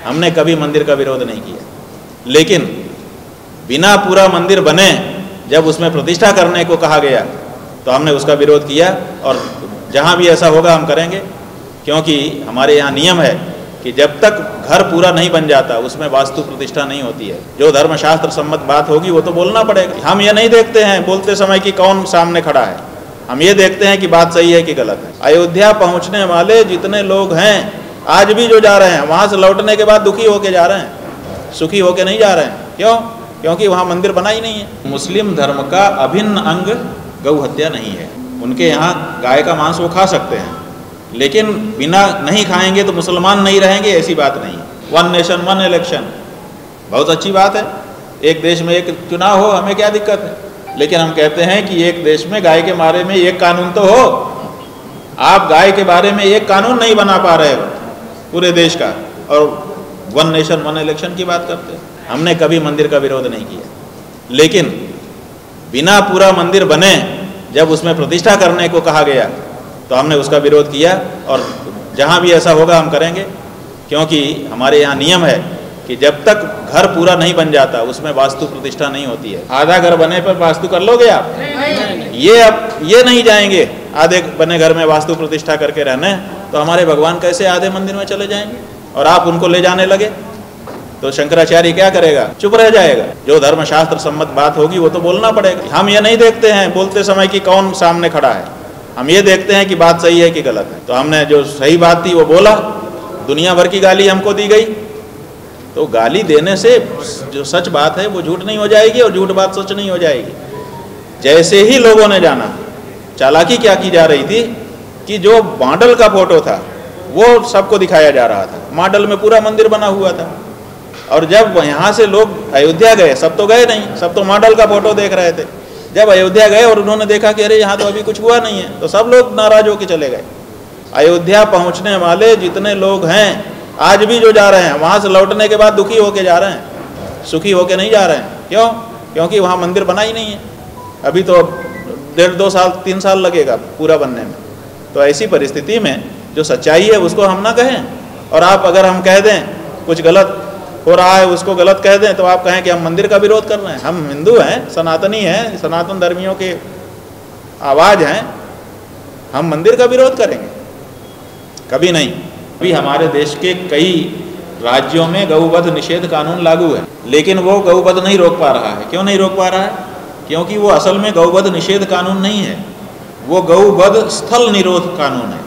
हमने कभी मंदिर का विरोध नहीं किया, लेकिन बिना पूरा मंदिर बने जब उसमें प्रतिष्ठा करने को कहा गया तो हमने उसका विरोध किया, और जहाँ भी ऐसा होगा हम करेंगे, क्योंकि हमारे यहाँ नियम है कि जब तक घर पूरा नहीं बन जाता उसमें वास्तु प्रतिष्ठा नहीं होती है। जो धर्मशास्त्र सम्मत बात होगी वो तो बोलना पड़ेगा। हम ये नहीं देखते हैं बोलते समय कि कौन सामने खड़ा है, हम ये देखते हैं कि बात सही है कि गलत है। अयोध्या पहुँचने वाले जितने लोग हैं, आज भी जो जा रहे हैं, वहाँ से लौटने के बाद दुखी होके जा रहे हैं, सुखी होके नहीं जा रहे हैं। क्यों? क्योंकि वहाँ मंदिर बना ही नहीं है। मुस्लिम धर्म का अभिन्न अंग गौ हत्या नहीं है। उनके यहाँ गाय का मांस वो खा सकते हैं, लेकिन बिना नहीं खाएंगे तो मुसलमान नहीं रहेंगे, ऐसी बात नहीं है। 1 नेशन 1 इलेक्शन बहुत अच्छी बात है, एक देश में एक चुनाव हो, हमें क्या दिक्कत है। लेकिन हम कहते हैं कि एक देश में गाय के बारे में एक कानून तो हो। आप गाय के बारे में एक कानून नहीं बना पा रहे हो पूरे देश का, और 1 नेशन 1 इलेक्शन की बात करते हैं। हमने कभी मंदिर का विरोध नहीं किया, लेकिन बिना पूरा मंदिर बने जब उसमें प्रतिष्ठा करने को कहा गया तो हमने उसका विरोध किया, और जहाँ भी ऐसा होगा हम करेंगे, क्योंकि हमारे यहाँ नियम है कि जब तक घर पूरा नहीं बन जाता उसमें वास्तु प्रतिष्ठा नहीं होती है। आधा घर बने पर वास्तु कर लोगे आप? ये अब ये नहीं जाएंगे आधे बने घर में वास्तु प्रतिष्ठा करके रहने, तो हमारे भगवान कैसे आधे मंदिर में चले जाएंगे और आप उनको ले जाने लगे तो शंकराचार्य क्या करेगा? चुप रह जाएगा। जो धर्मशास्त्र सम्मत बात होगी वो तो बोलना पड़ेगा। हम ये नहीं देखते हैं बोलते समय कि कौन सामने खड़ा है, हम ये देखते हैं कि बात सही है कि गलत है। तो हमने जो सही बात थी वो बोला, दुनिया भर की गाली हमको दी गई, तो गाली देने से जो सच बात है वो झूठ नहीं हो जाएगी और झूठ बात सच नहीं हो जाएगी। जैसे ही लोगों ने जाना, चालाकी क्या की जा रही थी कि जो मॉडल का फोटो था वो सबको दिखाया जा रहा था, मॉडल में पूरा मंदिर बना हुआ था, और जब यहाँ से लोग अयोध्या गए, सब तो गए नहीं, सब तो मॉडल का फोटो देख रहे थे। जब अयोध्या गए और उन्होंने देखा कि अरे यहाँ तो अभी कुछ हुआ नहीं है, तो सब लोग नाराज होकर चले गए। अयोध्या पहुँचने वाले जितने लोग हैं, आज भी जो जा रहे हैं, वहाँ से लौटने के बाद दुखी होके जा रहे हैं, सुखी होके नहीं जा रहे हैं। क्यों? क्योंकि वहाँ मंदिर बना ही नहीं है। अभी तो 1.5-2 साल 3 साल लगेगा पूरा बनने में। तो ऐसी परिस्थिति में जो सच्चाई है उसको हम ना कहें, और आप अगर हम कह दें कुछ गलत हो रहा है उसको गलत कह दें तो आप कहें कि हम मंदिर का विरोध कर रहे हैं। हम हिंदू हैं, सनातनी हैं, सनातन धर्मियों के आवाज़ हैं, हम मंदिर का विरोध करेंगे? कभी नहीं। अभी हमारे देश के कई राज्यों में गौवध निषेध कानून लागू है, लेकिन वो गौवध नहीं रोक पा रहा है। क्यों नहीं रोक पा रहा है? क्योंकि वो असल में गौवध निषेध कानून नहीं है, वो गौवध स्थल निरोध कानून है।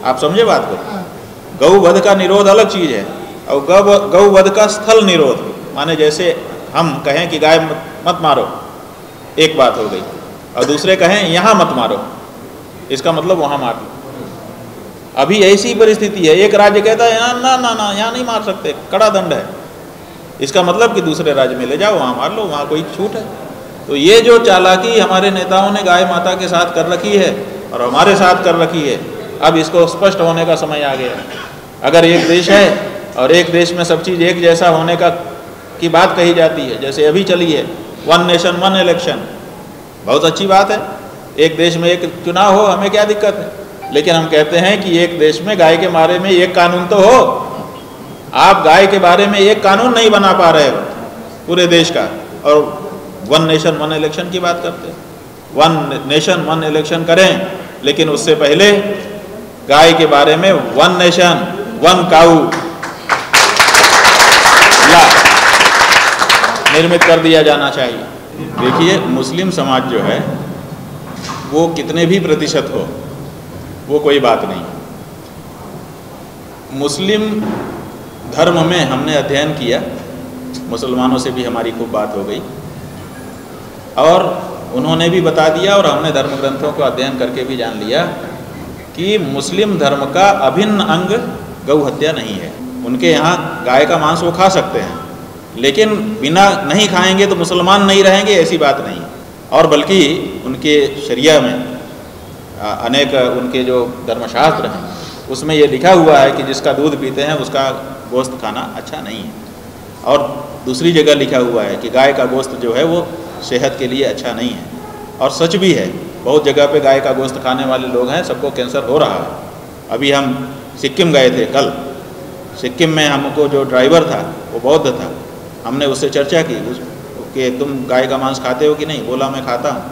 आप समझे बात को? गौवध का निरोध अलग चीज़ है, और गौवध का स्थल निरोध माने जैसे हम कहें कि गाय मत मारो, एक बात हो गई, और दूसरे कहें यहाँ मत मारो, इसका मतलब वहाँ मार लो। अभी ऐसी परिस्थिति है, एक राज्य कहता है ना ना ना यहाँ नहीं मार सकते, कड़ा दंड है, इसका मतलब कि दूसरे राज्य में ले जाओ, वहाँ मार लो, वहाँ कोई छूट है। तो ये जो चालाकी हमारे नेताओं ने गाय माता के साथ कर रखी है और हमारे साथ कर रखी है, अब इसको स्पष्ट होने का समय आ गया। अगर एक देश है और एक देश में सब चीज़ एक जैसा होने की बात कही जाती है, जैसे अभी चली है 1 नेशन 1 इलेक्शन, बहुत अच्छी बात है, एक देश में एक चुनाव हो, हमें क्या दिक्कत है। लेकिन हम कहते हैं कि एक देश में गाय के बारे में एक कानून तो हो। आप गाय के बारे में एक कानून नहीं बना पा रहे हो पूरे देश का, और 1 नेशन 1 इलेक्शन की बात करते हैं। 1 नेशन 1 इलेक्शन करें, लेकिन उससे पहले गाय के बारे में 1 नेशन 1 काऊ निर्मित कर दिया जाना चाहिए। देखिए, मुस्लिम समाज जो है वो कितने भी प्रतिशत हो, वो कोई बात नहीं। मुस्लिम धर्म में हमने अध्ययन किया, मुसलमानों से भी हमारी खूब बात हो गई, और उन्होंने भी बता दिया, और हमने धर्म ग्रंथों को अध्ययन करके भी जान लिया कि मुस्लिम धर्म का अभिन्न अंग गौ हत्या नहीं है। उनके यहाँ गाय का मांस वो खा सकते हैं, लेकिन बिना नहीं खाएंगे तो मुसलमान नहीं रहेंगे, ऐसी बात नहीं। और बल्कि उनके शरिया में अनेक उनके जो धर्मशास्त्र हैं उसमें ये लिखा हुआ है कि जिसका दूध पीते हैं उसका गोश्त खाना अच्छा नहीं है, और दूसरी जगह लिखा हुआ है कि गाय का गोश्त जो है वो सेहत के लिए अच्छा नहीं है। और सच भी है, बहुत जगह पे गाय का गोश्त खाने वाले लोग हैं, सबको कैंसर हो रहा है। अभी हम सिक्किम गए थे कल, सिक्किम में हमको जो ड्राइवर था वो बौद्ध था, हमने उससे चर्चा की कि तुम गाय का मांस खाते हो कि नहीं? बोला मैं खाता हूँ,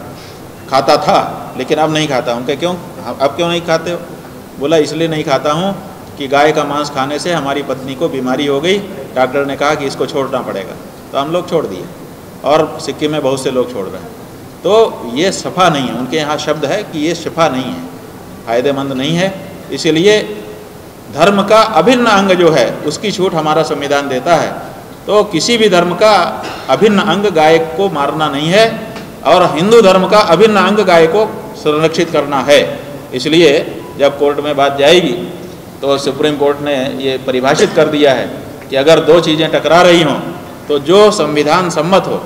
खाता था लेकिन अब नहीं खाता हूँ। क्या क्यों, अब क्यों नहीं खाते हो? बोला इसलिए नहीं खाता हूँ कि गाय का मांस खाने से हमारी पत्नी को बीमारी हो गई, डॉक्टर ने कहा कि इसको छोड़ना पड़ेगा, तो हम लोग छोड़ दिए और सिक्किम में बहुत से लोग छोड़ रहे हैं। तो ये शफा नहीं है, उनके यहाँ शब्द है कि ये शफा नहीं है, फ़ायदेमंद नहीं है। इसलिए धर्म का अभिन्न अंग जो है उसकी छूट हमारा संविधान देता है। तो किसी भी धर्म का अभिन्न अंग गाय को मारना नहीं है और हिंदू धर्म का अभिन्न अंग गाय को संरक्षित करना है। इसलिए जब कोर्ट में बात जाएगी तो सुप्रीम कोर्ट ने ये परिभाषित कर दिया है कि अगर दो चीज़ें टकरा रही हों तो जो संविधान सम्मत हो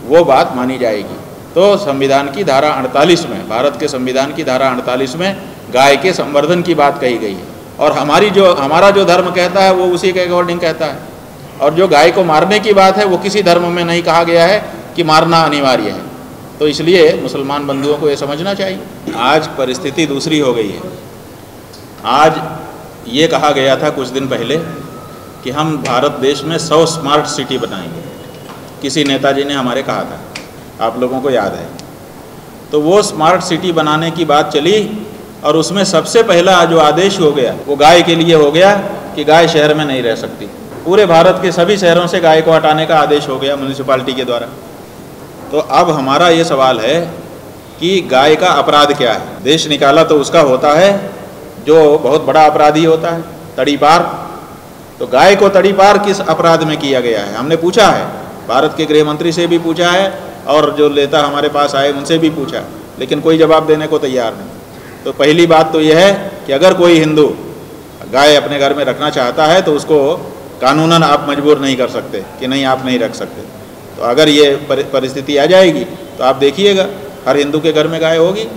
वो बात मानी जाएगी। तो संविधान की धारा 48 में, भारत के संविधान की धारा 48 में गाय के संवर्धन की बात कही गई है और हमारा जो धर्म कहता है वो उसी के अकॉर्डिंग कहता है। और जो गाय को मारने की बात है वो किसी धर्म में नहीं कहा गया है कि मारना अनिवार्य है। तो इसलिए मुसलमान बंधुओं को ये समझना चाहिए। आज परिस्थिति दूसरी हो गई है। आज ये कहा गया था कुछ दिन पहले कि हम भारत देश में 100 स्मार्ट सिटी बनाएंगे, किसी नेताजी ने हमारे कहा था, आप लोगों को याद है। तो वो स्मार्ट सिटी बनाने की बात चली और उसमें सबसे पहला जो आदेश हो गया वो गाय के लिए हो गया कि गाय शहर में नहीं रह सकती। पूरे भारत के सभी शहरों से गाय को हटाने का आदेश हो गया म्यूनिसिपैलिटी के द्वारा। तो अब हमारा ये सवाल है कि गाय का अपराध क्या है? देश निकाला तो उसका होता है जो बहुत बड़ा अपराधी होता है, तड़ीपार। तो गाय को तड़ीपार किस अपराध में किया गया है? हमने पूछा है, भारत के गृह मंत्री से भी पूछा है और जो नेता हमारे पास आए उनसे भी पूछा, लेकिन कोई जवाब देने को तैयार नहीं। तो पहली बात तो यह है कि अगर कोई हिंदू गाय अपने घर में रखना चाहता है तो उसको कानूनन आप मजबूर नहीं कर सकते कि नहीं आप नहीं रख सकते। तो अगर ये परिस्थिति आ जाएगी तो आप देखिएगा हर हिंदू के घर में गाय होगी।